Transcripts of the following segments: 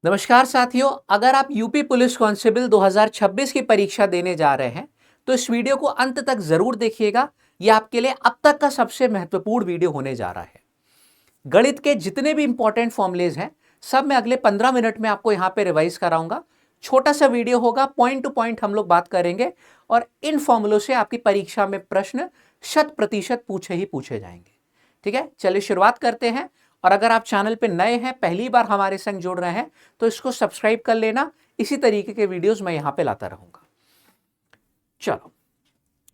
नमस्कार साथियों, अगर आप यूपी पुलिस कांस्टेबल 2026 की परीक्षा देने जा रहे हैं तो इस वीडियो को अंत तक जरूर देखिएगा। यह आपके लिए अब तक का सबसे महत्वपूर्ण वीडियो होने जा रहा है। गणित के जितने भी इंपॉर्टेंट फॉर्मुलेज हैं सब मैं अगले 15 मिनट में आपको यहां पे रिवाइज कराऊंगा। छोटा सा वीडियो होगा, पॉइंट टू पॉइंट हम लोग बात करेंगे और इन फॉर्मुलों से आपकी परीक्षा में प्रश्न 100% पूछे ही पूछे जाएंगे। ठीक है, चलिए शुरुआत करते हैं। और अगर आप चैनल पे नए हैं, पहली बार हमारे संग जुड़ रहे हैं, तो इसको सब्सक्राइब कर लेना। इसी तरीके के वीडियोस मैं यहां पे लाता रहूंगा। चलो,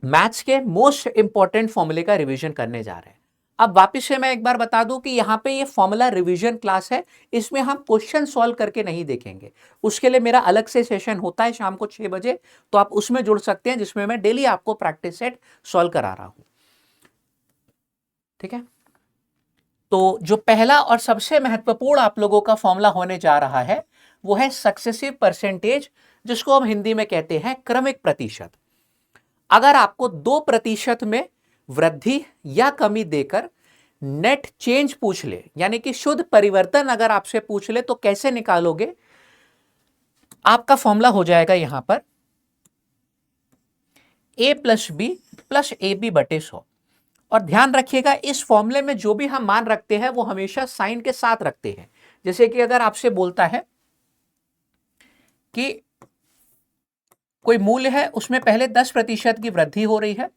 मैथ्स के मोस्ट इंपॉर्टेंट फॉर्मूले का रिवीजन करने जा रहे हैं। अब वापस से मैं एक बार बता दूं कि यहां पे ये फॉर्मूला रिवीजन क्लास है। इसमें हम क्वेश्चन सॉल्व करके नहीं देखेंगे। उसके लिए मेरा अलग से सेशन होता है शाम को 6 बजे, तो आप उसमें जुड़ सकते हैं, जिसमें मैं डेली आपको प्रैक्टिस सेट सॉल्व करा रहा हूं। ठीक है, तो जो पहला और सबसे महत्वपूर्ण आप लोगों का फॉर्मूला होने जा रहा है वो है सक्सेसिव परसेंटेज, जिसको हम हिंदी में कहते हैं क्रमिक प्रतिशत। अगर आपको 2% में वृद्धि या कमी देकर नेट चेंज पूछ ले, यानी कि शुद्ध परिवर्तन अगर आपसे पूछ ले, तो कैसे निकालोगे? आपका फॉर्मूला हो जाएगा यहां पर a plus B plus A B बटे 100। और ध्यान रखिएगा, इस फॉर्मूले में जो भी हम मान रखते हैं वो हमेशा साइन के साथ रखते हैं। जैसे कि अगर आपसे बोलता है कि कोई मूल्य है, उसमें पहले 10% की वृद्धि हो रही है,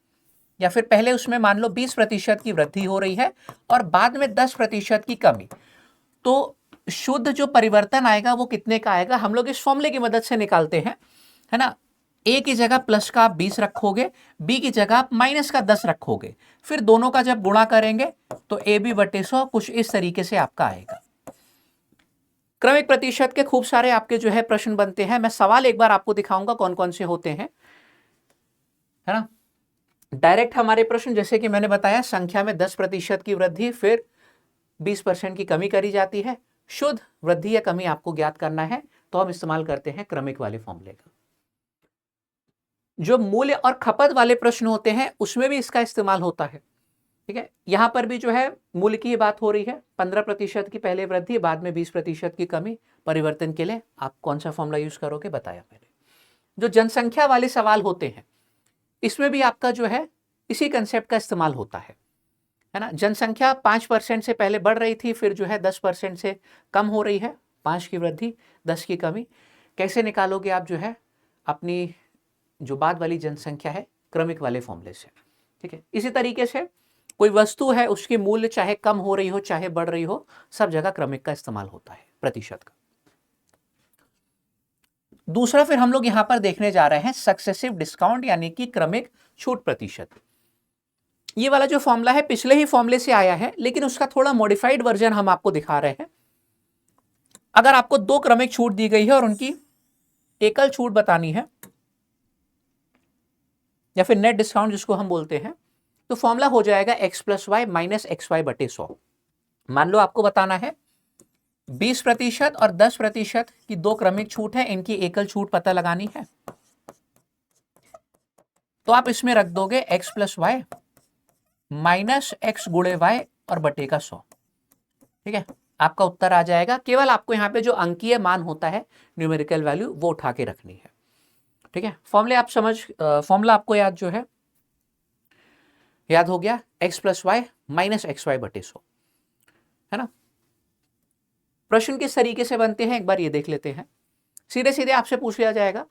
या फिर पहले उसमें मान लो 20% की वृद्धि हो रही है और बाद में 10% की कमी, तो शुद्ध जो परिवर्तन आएगा वो कितने का आएगा? हम लोग इस फॉर्मूले की मदद से निकालते हैं, है ना। ए की जगह प्लस का आप 20 रखोगे, बी की जगह आप माइनस का 10 रखोगे, फिर दोनों का जब गुणा करेंगे तो ए बी बटे 100 कुछ इस तरीके से आपका आएगा। क्रमिक प्रतिशत के खूब सारे आपके जो है प्रश्न बनते हैं। मैं सवाल एक बार आपको दिखाऊंगा कौन कौन से होते हैं, है ना। डायरेक्ट हमारे प्रश्न, जैसे कि मैंने बताया, संख्या में 10% की वृद्धि फिर 20% की कमी करी जाती है। शुद्ध वृद्धि या कमी आपको ज्ञात करना है, तो हम इस्तेमाल करते हैं क्रमिक वाले फॉर्मूले का। जो मूल्य और खपत वाले प्रश्न होते हैं उसमें भी इसका इस्तेमाल होता है। ठीक है, यहां पर भी जो है मूल्य की बात हो रही है। 15% की पहले वृद्धि, बाद में 20% की कमी। परिवर्तन के लिए आप कौन सा फॉर्मूला यूज करोगे बताया मैंने। जो जनसंख्या वाले सवाल होते हैं इसमें भी आपका जो है इसी कंसेप्ट का इस्तेमाल होता है ना। जनसंख्या 5% से पहले बढ़ रही थी, फिर जो है 10% से कम हो रही है। 5 की वृद्धि, 10 की कमी। कैसे निकालोगे आप जो है अपनी जो बाद वाली जनसंख्या है? क्रमिक वाले फॉर्मूले से। ठीक है, इसी तरीके से कोई वस्तु है, उसकी मूल्य चाहे कम हो रही हो चाहे बढ़ रही हो, सब जगह क्रमिक का इस्तेमाल होता है, प्रतिशत का। दूसरा फिर हम लोग यहां पर देखने जा रहे हैं सक्सेसिव डिस्काउंट, यानी कि क्रमिक छूट प्रतिशत। ये वाला जो फॉर्मूला है पिछले ही फॉर्मूले से आया है, लेकिन उसका थोड़ा मॉडिफाइड वर्जन हम आपको दिखा रहे हैं। अगर आपको 2 क्रमिक छूट दी गई है और उनकी एकल छूट बतानी है, या फिर नेट डिस्काउंट जिसको हम बोलते हैं, तो फॉर्मूला हो जाएगा x plus y minus x y बटे 100। मान लो आपको बताना है 20% और 10% की 2 क्रमिक छूट है, इनकी एकल छूट पता लगानी है, तो आप इसमें रख दोगे x plus y minus x गुणे वाई और बटे का 100। ठीक है, आपका उत्तर आ जाएगा। केवल आपको यहां पे जो अंकीय मान होता है, न्यूमेरिकल वैल्यू, वो उठा के रखनी है। ठीक है, फॉर्मूले आप फॉर्मूला आपको याद जो है याद हो गया, x plus y minus x y बटे 100, है ना। प्रश्न किस तरीके से बनते हैं एक बार ये देख लेते हैं। सीधे सीधे आपसे पूछ लिया जाएगा,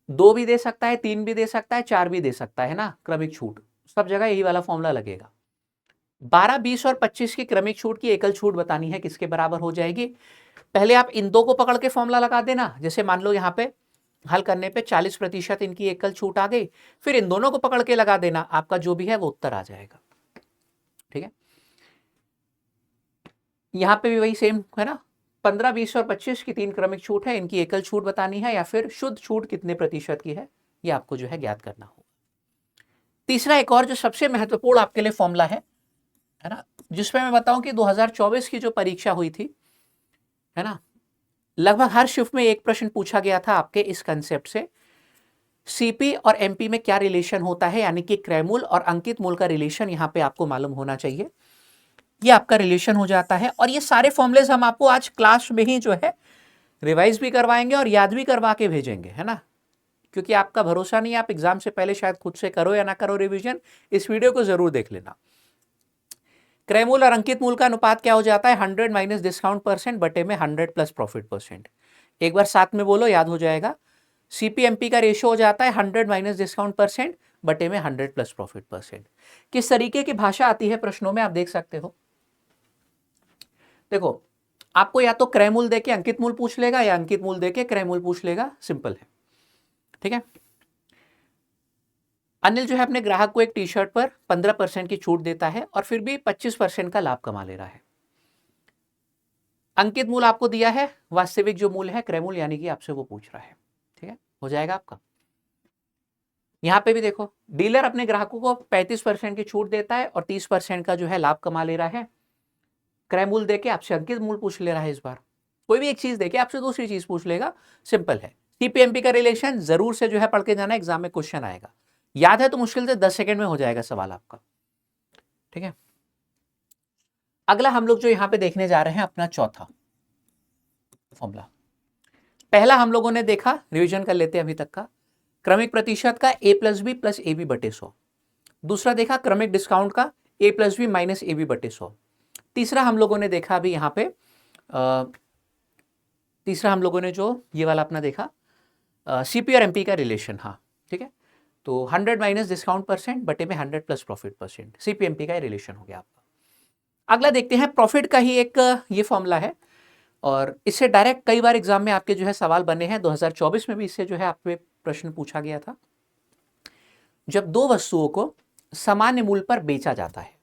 2 भी दे सकता है, 3 भी दे सकता है, 4 भी दे सकता है ना, क्रमिक छूट सब जगह यही वाला फॉर्मूला लगेगा। 12, 20 और 25 की क्रमिक छूट की एकल छूट बतानी है, किसके बराबर हो जाएगी? पहले आप इन दो को पकड़ के फॉर्मूला लगा देना। जैसे मान लो यहाँ पे हल करने पे 40% इनकी एकल छूट आ गई, फिर इन दोनों को पकड़ के लगा देना, आपका जो भी है वो उत्तर आ जाएगा। ठीक है, यहां पे भी वही सेम है ना। 15, 20 और 25 की 3 क्रमिक छूट है, इनकी एकल छूट बतानी है, या फिर शुद्ध छूट कितने प्रतिशत की है, ये आपको जो है ज्ञात करना होगा। तीसरा एक और जो सबसे महत्वपूर्ण आपके लिए फॉर्मूला है ना, जिसमें मैं बताऊं कि 2024 की जो परीक्षा हुई थी, है ना, लगभग हर शिफ्ट में एक प्रश्न पूछा गया था आपके इस कंसेप्ट से। सीपी और एमपी में क्या रिलेशन होता है, यानी कि क्रय मूल्य और अंकित मूल्य का रिलेशन यहां पे आपको मालूम होना चाहिए। ये आपका रिलेशन हो जाता है। और ये सारे फॉर्मुलेज हम आपको आज क्लास में ही जो है रिवाइज भी करवाएंगे और याद भी करवा के भेजेंगे, है ना, क्योंकि आपका भरोसा नहीं, आप एग्जाम से पहले शायद खुद से करो या ना करो रिवीजन, इस वीडियो को जरूर देख लेना। क्रय मूल्य और अंकित मूल्य का अनुपात क्या हो जाता है? 100 माइनस डिस्काउंट परसेंट बटे में 100 प्लस प्रॉफिट परसेंट। एक बार साथ में बोलो, याद हो जाएगा। सीपीएमपी का रेशियो हो जाता है 100 माइनस डिस्काउंट परसेंट बटे में 100 प्लस प्रॉफिट परसेंट। किस तरीके की भाषा आती है प्रश्नों में, आप देख सकते हो। देखो, आपको या तो क्रय मूल्य देके अंकित मूल्य पूछ लेगा या अंकित मूल्य देके क्रय मूल्य पूछ लेगा, सिंपल है, ठीक है। अनिल जो है अपने ग्राहक को एक टी शर्ट पर 15% की छूट देता है और फिर भी 25% का लाभ कमा ले रहा है। अंकित मूल्य आपको दिया है, वास्तविक जो मूल्य है क्रय मूल्य यानी कि आपसे वो पूछ रहा है, ठीक है, हो जाएगा आपका। यहां पे भी देखो, डीलर अपने ग्राहकों को 35% की छूट देता है और 30% का जो है लाभ कमा ले रहा है। क्रय मूल्य देके आपसे अंकित मूल्य पूछ ले रहा है। इस बार कोई भी एक चीज देके आपसे दूसरी चीज पूछ लेगा, सिंपल है। सीपीएमपी का रिलेशन जरूर से जो है पढ़ के जाना, एग्जाम में क्वेश्चन आएगा। याद है तो मुश्किल से 10 सेकंड में हो जाएगा सवाल आपका, ठीक है। अगला हम लोग जो यहां पे देखने जा रहे हैं अपना चौथा फॉर्मूला। पहला हम लोगों ने देखा, रिवीजन कर लेते हैं अभी तक का, क्रमिक प्रतिशत का A plus B plus A B बटे 100। दूसरा देखा क्रमिक डिस्काउंट का A plus B minus A B बटे 100। तीसरा हम लोगों ने देखा अभी यहाँ पे तीसरा हम लोगों ने जो ये वाला अपना देखा सीपी और एमपी का रिलेशन, हाँ ठीक है। तो 100 माइनस डिस्काउंट परसेंट बटे में 100 प्लस प्रॉफिट परसेंट, सीपीएमपी का रिलेशन हो गया आपका। अगला देखते हैं प्रॉफिट का ही एक ये फॉर्मूला है और इससे डायरेक्ट कई बार एग्जाम में आपके जो है सवाल बने हैं। 2024 में भी इससे जो है आपसे प्रश्न पूछा गया था। जब दो वस्तुओं को सामान्य मूल्य पर बेचा जाता है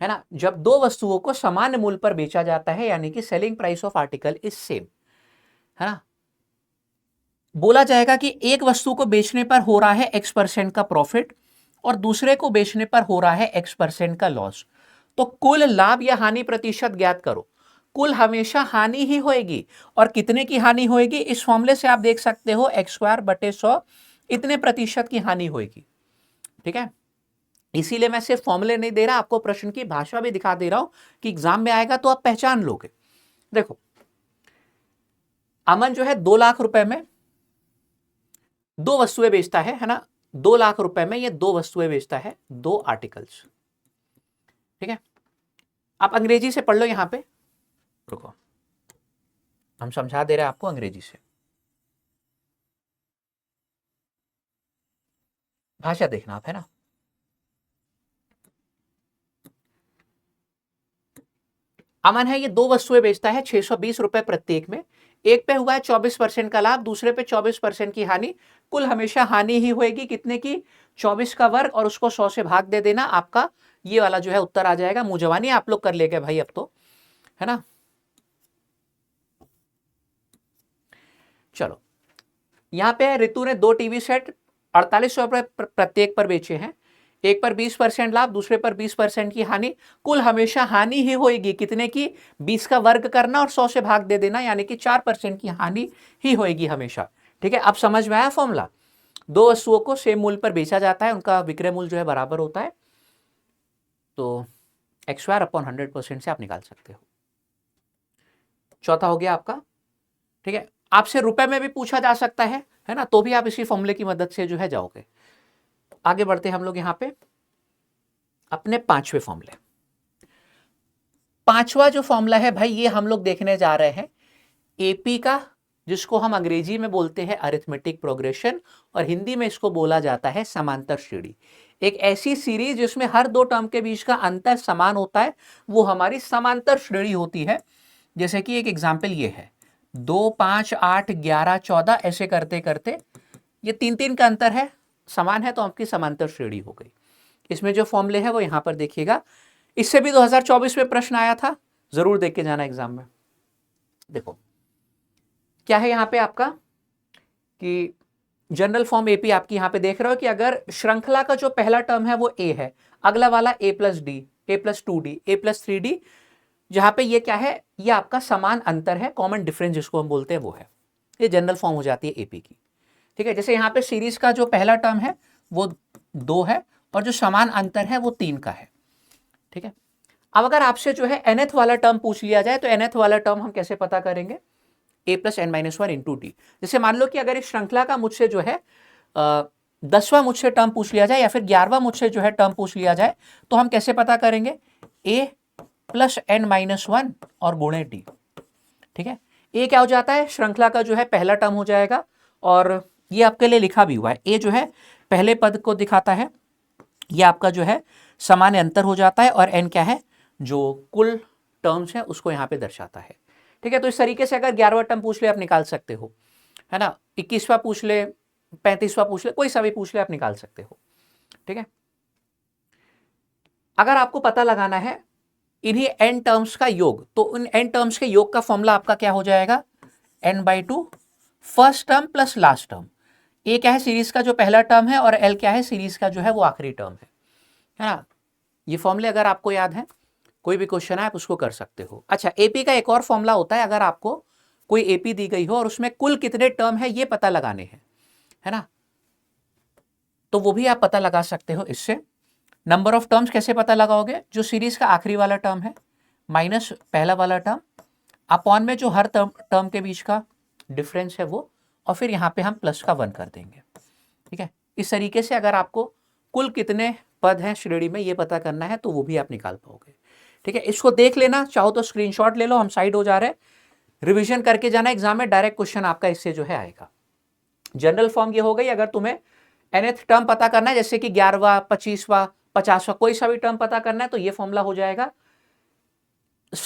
ना, जब दो वस्तुओं को सामान्य मूल्य पर बेचा जाता है यानी कि selling price of article is same, है ना, बोला जाएगा कि एक वस्तु को बेचने पर हो रहा है x% का प्रॉफिट और दूसरे को बेचने पर हो रहा है x% का लॉस। तो कुल लाभ या हानि प्रतिशत ज्ञात करो। कुल हमेशा हानि ही होएगी और कितने की हानि होएगी, इस फॉर्मूले से आप देख सकते हो x² बटे 100 इतने प्रतिशत की हानि होएगी, ठीक है। इसीलिए मैं सिर्फ फॉर्मूले नहीं दे रहा, आपको प्रश्न की भाषा भी दिखा दे रहा हूं कि एग्जाम में आएगा तो आप पहचान लोगे। देखो, अमन जो है 2 लाख रुपए में दो वस्तुएं बेचता है ना, 2 लाख रुपए में ये दो वस्तुएं बेचता है, दो आर्टिकल्स, ठीक है। आप अंग्रेजी से पढ़ लो, यहां पे रुको, हम समझा दे रहे हैं आपको अंग्रेजी से, भाषा देखना आप, है ना। अमन है ये दो वस्तुएं बेचता है 620 रुपए प्रत्येक में, एक पे हुआ है 24% का लाभ, दूसरे पे 24% की हानि। कुल हमेशा हानि ही होएगी, कितने की, 24 का वर्ग और उसको 100 से भाग दे देना, आपका ये वाला जो है उत्तर आ जाएगा। मुंह जवानी आप लोग कर लेंगे भाई अब तो, है ना। चलो, यहां पे ऋतु ने दो टीवी सेट 4800 रुपए प्रत्येक पर बेचे हैं, एक पर 20% लाभ, दूसरे पर 20% की हानि। कुल हमेशा हानि ही होएगी, कितने की, 20 का वर्ग करना और 100 से भाग दे देना, यानी कि 4% की हानि ही होएगी हमेशा, ठीक है। अब समझ में आया फॉर्मूला। दो वस्तुओं को सेम मूल्य पर बेचा जाता है, उनका विक्रय मूल्य जो है बराबर होता है, तो x² अपॉन 100% से आप निकाल सकते हो। चौथा हो गया आपका, ठीक है। आपसे रुपए में भी पूछा जा सकता है ना, तो भी आप इसी फॉर्मूले की मदद से जो है जाओगे। आगे बढ़ते हैं हम लोग यहां पे अपने पांचवें फॉर्मूले। पांचवा जो फॉर्मूला है भाई, ये हम लोग देखने जा रहे हैं एपी का, जिसको हम अंग्रेजी में बोलते हैं अरिथमेटिक प्रोग्रेशन और हिंदी में इसको बोला जाता है समांतर श्रेणी। एक ऐसी सीरीज जिसमें हर दो टर्म के बीच का अंतर समान होता है, वो हमारी समांतर श्रेणी होती है। जैसे कि एक एग्जाम्पल ये है 2, 5, 8, 11, 14, ऐसे करते करते ये 3-3 का अंतर है, समान है, तो आपकी समांतर श्रेणी हो गई। इसमें जो फॉर्मूले है वो यहां पर देखिएगा, इससे भी 2024 में प्रश्न आया था, जरूर देख के जाना एग्जाम में। देखो क्या है यहां पे आपका कि जनरल फॉर्म एपी आपकी यहां पे देख रहे हो कि अगर श्रृंखला का जो पहला टर्म है वो ए है, अगला वाला ए प्लस डी, ए प्लस 2d, ए प्लस 3d, जहां पे ये क्या है, ये आपका समान अंतर है, कॉमन डिफरेंस जिसको हम बोलते हैं वो है, ये जनरल फॉर्म हो जाती है एपी की, ठीक है। जैसे यहाँ पे सीरीज का जो पहला टर्म है वो 2 है और जो समान अंतर है वो 3 का है, ठीक है। अब अगर आपसे जो है nth वाला टर्म पूछ लिया जाए तो nth वाला टर्म हम कैसे पता करेंगे, a plus n minus one into t. जैसे मान लो कि अगर इस श्रृंखला का मुझसे जो है 10वां मुझसे टर्म पूछ लिया जाए या फिर 11वां मुझसे जो है टर्म पूछ लिया जाए, तो हम कैसे पता करेंगे, a plus n minus one और गुणे टी। ठीक है, ए क्या हो जाता है, श्रृंखला का जो है पहला टर्म हो जाएगा, और ये आपके लिए लिखा भी हुआ है, ए जो है पहले पद को दिखाता है, ये आपका जो है सामान्य अंतर हो जाता है, और एन क्या है, जो कुल टर्म्स है उसको यहाँ पे दर्शाता है। ठीक है, तो इस तरीके से अगर 11वां टर्म पूछ ले आप निकाल सकते हो, है ना, 21वां पूछ ले, 35वां पूछ ले, कोई सा भी पूछ ले आप निकाल सकते हो। ठीक है, अगर आपको पता लगाना है इन्हीं एन टर्म्स का योग, तो उन एन टर्म्स के योग का फॉर्मूला आपका क्या हो जाएगा, n/2 first term plus last term. A क्या है, सीरीज का जो पहला टर्म है, और एल क्या है, सीरीज का जो है वो आखिरी टर्म है ना। ये फॉर्मूले अगर आपको याद है, कोई भी क्वेश्चन है आप उसको कर सकते हो। अच्छा, एपी का एक और फॉर्मूला होता है, अगर आपको कोई एपी दी गई हो और उसमें कुल कितने टर्म है ये पता लगाने हैं, है ना, तो वो भी आप पता लगा सकते हो इससे। नंबर ऑफ टर्म्स कैसे पता लगाओगे, जो सीरीज का आखिरी वाला टर्म है माइनस पहला वाला टर्म अपॉन में जो हर टर्म के बीच का डिफरेंस है वो, और फिर यहाँ पे हम प्लस का 1 कर देंगे। ठीक है, इस तरीके से अगर आपको कुल कितने पद हैं श्रेणी में ये पता करना है तो वो भी आप निकाल पाओगे। ठीक है, इसको देख लेना, चाहो तो स्क्रीनशॉट ले लो, हम साइड हो जा रहे हैं, रिवीजन करके जाना, एग्जाम में डायरेक्ट क्वेश्चन आपका इससे जो है आएगा। जनरल फॉर्म ये हो गई, अगर तुम्हें nth टर्म पता करना है, जैसे कि 11वां, 25वां, 50वां, कोई सा भी टर्म पता करना है तो ये फॉर्मूला हो जाएगा।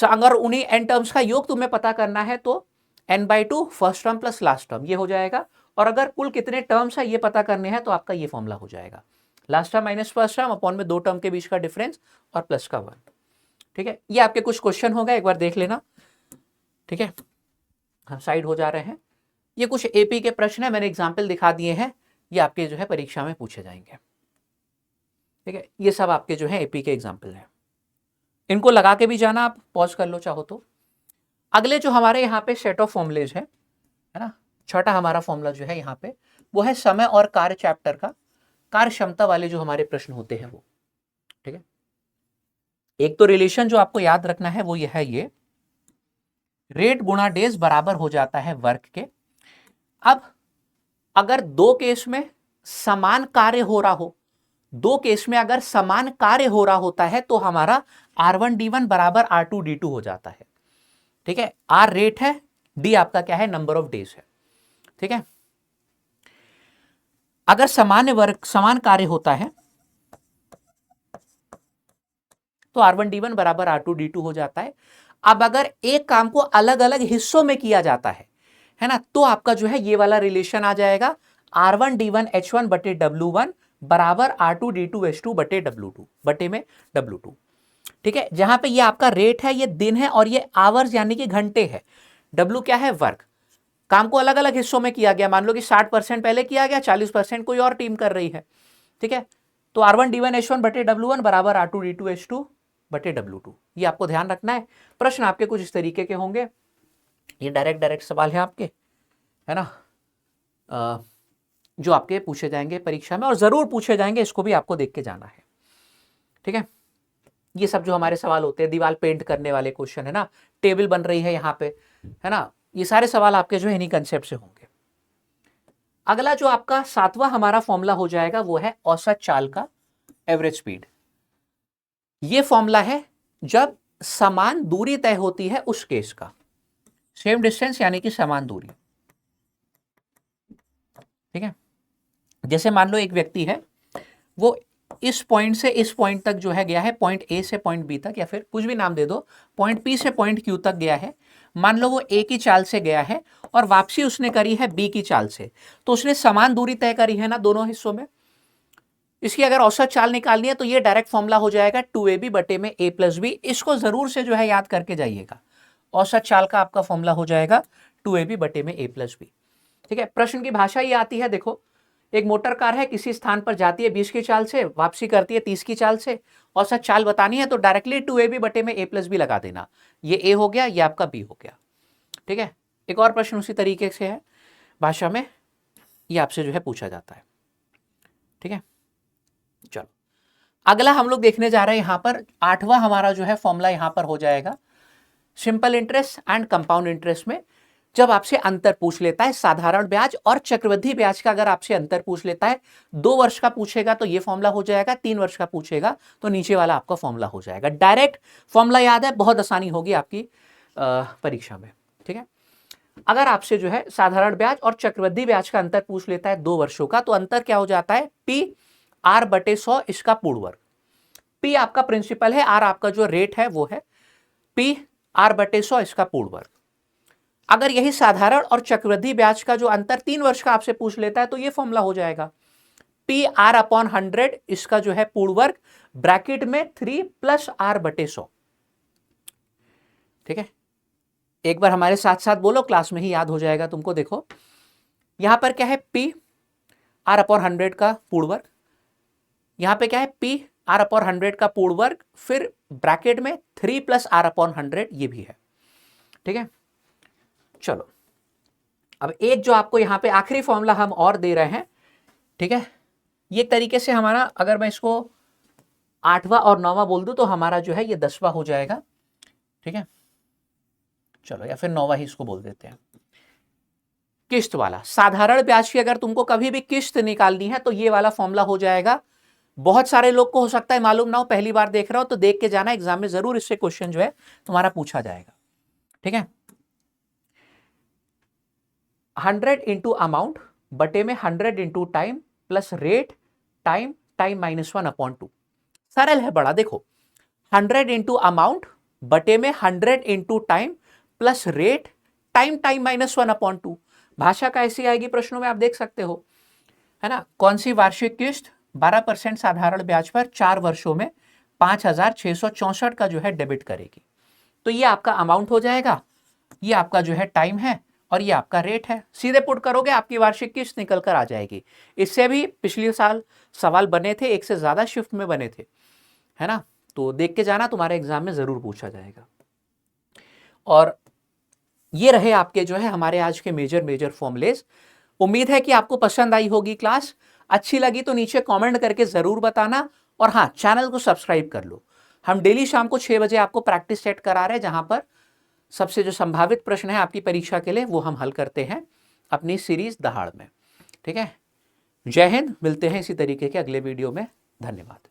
अगर उन्हीं एन टर्म्स का योग तुम्हें पता करना है तो n/2 first term plus last term ये हो जाएगा, और अगर कुल कितने टर्म्स है ये पता करने हैं तो आपका ये फॉर्मूला हो जाएगा, last term minus first term upon में 2 टर्म के बीच का डिफरेंस और प्लस का 1। ठीक है, ये आपके कुछ क्वेश्चन होगा, एक बार देख लेना। ठीक है, हम साइड हो जा रहे हैं, ये कुछ एपी के प्रश्न है, मैंने एग्जाम्पल दिखा दिए हैं, ये आपके जो है परीक्षा में पूछे जाएंगे। ठीक है, ये सब आपके जो है एपी के एग्जाम्पल है, इनको लगा के भी जाना, आप पॉज कर लो चाहो तो। अगले जो हमारे यहाँ पे सेट ऑफ फॉर्मुलेज है ना, छठा हमारा फॉर्मूला जो है यहाँ पे वो है समय और कार्य चैप्टर का कार्य क्षमता वाले जो हमारे प्रश्न होते हैं वो। ठीक है, एक तो रिलेशन जो आपको याद रखना है वो ये है, ये रेट गुणा डेज बराबर हो जाता है वर्क के। अब अगर दो केस में समान कार्य हो रहा हो, दो केस में अगर समान कार्य हो रहा होता है तो हमारा R1D1 बराबर R2D2 हो जाता है। ठीक है, R रेट है, D आपका क्या है, नंबर ऑफ डेज है। ठीक है, अगर समान कार्य होता है तो R1D1 बराबर R2D2 हो जाता है। अब अगर एक काम को अलग अलग हिस्सों में किया जाता है ना, तो आपका जो है ये वाला रिलेशन आ जाएगा, R1D1H1 बटे W1 बराबर R2D2H2 बटे W2 बटे में W2। ठीक है, जहां पे ये आपका रेट है, ये दिन है, और ये आवर्स यानी कि घंटे है, W क्या है, वर्क। काम को अलग अलग हिस्सों में किया गया, मान लो कि 60% पहले किया गया, 40% कोई और टीम कर रही है। ठीक है, तो R1D1H1 बटे W1 बराबर R2D2H2 बटे W2, ये आपको ध्यान रखना है। प्रश्न आपके कुछ इस तरीके के होंगे, ये डायरेक्ट सवाल है आपके, है ना, जो आपके पूछे जाएंगे परीक्षा में, और जरूर पूछे जाएंगे, इसको भी आपको देख के जाना है। ठीक है, ये सब जो हमारे सवाल होते हैं, दीवार पेंट करने वाले क्वेश्चन है ना, टेबल बन रही है यहाँ पे, है ना, ये सारे सवाल आपके जो है इन्हीं कंसेप्ट से होंगे। अगला जो आपका 7वां हमारा फॉर्मूला हो जाएगा वो है औसत चाल का एवरेज स्पीड। ये फॉर्मूला है जब समान दूरी तय होती है उस केस का, सेम डिस्टेंस यानी कि समान दूरी। ठीक है, जैसे मान लो एक व्यक्ति है, वो इस पॉइंट से इस पॉइंट तक जो है गया है, पॉइंट ए से पॉइंट बी तक, या फिर कुछ भी नाम दे दो, पॉइंट पी से पॉइंट क्यू तक गया है। मान लो वो ए की चाल से गया है और वापसी उसने करी है बी की चाल से, तो उसने समान दूरी तय करी है ना दोनों हिस्सों में। इसकी अगर औसत चाल निकालनी है तो ये डायरेक्ट फॉर्मूला हो जाएगा 2ab बटे में a प्लस बी। इसको जरूर से जो है याद करके जाइएगा, औसत चाल का आपका फॉर्मूला हो जाएगा 2ab बटे में a प्लस बी। ठीक है, प्रश्न की भाषा ये आती है, देखो एक मोटर कार है, किसी स्थान पर जाती है 20 की चाल से, वापसी करती है 30 की चाल से, औसत चाल बतानी है तो डायरेक्टली 2ab बटे में a प्लस बी लगा देना, ये a हो गया, ये आपका b हो गया। ठीक है, एक और प्रश्न उसी तरीके से है भाषा में, ये आपसे जो है पूछा जाता है। ठीक है, चलो अगला हम लोग देखने जा रहे हैं यहां पर 8वां हमारा जो है फॉर्मूला यहां पर हो जाएगा simple interest and compound interest में। जब आपसे अंतर पूछ लेता है साधारण ब्याज और चक्रवृद्धि ब्याज का, अगर आपसे अंतर पूछ लेता है, 2 वर्ष का पूछेगा तो ये फॉर्मूला हो जाएगा, 3 वर्ष का पूछेगा तो नीचे वाला आपका फॉर्मूला हो जाएगा। डायरेक्ट फॉर्मूला याद है, बहुत आसानी होगी आपकी परीक्षा में। ठीक है, अगर आपसे जो है साधारण ब्याज और चक्रवृद्धि ब्याज का अंतर पूछ लेता है 2 वर्षों का, तो अंतर क्या हो जाता है, पी आर बटे 100 इसका पूर्ण वर्ग। पी आपका प्रिंसिपल है, आर आपका जो रेट है वो है, पी आर बटे 100 इसका पूर्ण वर्ग। अगर यही साधारण और चक्रवृद्धि ब्याज का जो अंतर 3 वर्ष का आपसे पूछ लेता है तो ये फॉर्मूला हो जाएगा, पी आर अपॉन 100 इसका जो है पूर्ण वर्ग, ब्रैकेट में 3 प्लस आर बटे 100। ठीक है, एक बार हमारे साथ साथ बोलो, क्लास में ही याद हो जाएगा तुमको। देखो यहां पर क्या है, पी आर अपॉन 100 का पूर्ण वर्ग, यहां पे क्या है, पी आर अपॉन 100 का पूर्ण वर्ग, फिर ब्रैकेट में 3 प्लस आर अपॉन 100 ये भी है। ठीक है, चलो अब एक जो आपको यहां पे आखिरी फॉर्मूला हम और दे रहे हैं। ठीक है, ये तरीके से हमारा, अगर मैं इसको 8वां और 9वां बोल दूं तो हमारा जो है ये 10वां हो जाएगा। ठीक है, चलो या फिर 9वां ही इसको बोल देते हैं। किस्त वाला साधारण ब्याज की अगर तुमको कभी भी किस्त निकालनी है तो ये वाला फॉर्मूला हो जाएगा। बहुत सारे लोग को हो सकता है मालूम ना हो, पहली बार देख रहा हो तो देख के जाना, एग्जाम में जरूर इससे क्वेश्चन जो है तुम्हारा पूछा जाएगा। ठीक है, 100 इंटू अमाउंट बटे में 100 into time plus rate time time -1 upon 2। सरल है बड़ा, देखो 100 इंटू अमाउंट बटे में 100 into time plus rate time time -1 upon 2। भाषा का ऐसी आएगी प्रश्नों में, आप देख सकते हो, है ना। कौन सी वार्षिक किस्त 12% साधारण ब्याज पर 4 वर्षों में 5664 का जो है डेबिट करेगी। तो ये आपका अमाउंट हो जाएगा, ये आपका जो है टाइम है और ये आपका रेट है। सीधे पुट करोगे आपकी वार्षिक किस्त निकल कर आ जाएगी। इससे भी पिछले साल सवाल बने थे, एक से ज्यादा शिफ्ट में बने थे, है ना। तो देख के जाना, तुम्हारे एग्जाम में जरूर पूछा जाएगा। और ये रहे आपके जो है हमारे आज के मेजर फॉर्मुलेज। उम्मीद है कि आपको पसंद आई होगी क्लास। अच्छी लगी तो नीचे कमेंट करके जरूर बताना, और हाँ, चैनल को सब्सक्राइब कर लो। हम डेली शाम को 6 बजे आपको प्रैक्टिस सेट करा रहे हैं, जहां पर सबसे जो संभावित प्रश्न है आपकी परीक्षा के लिए वो हम हल करते हैं अपनी सीरीज दहाड़ में। ठीक है, जय हिंद, मिलते हैं इसी तरीके के अगले वीडियो में। धन्यवाद।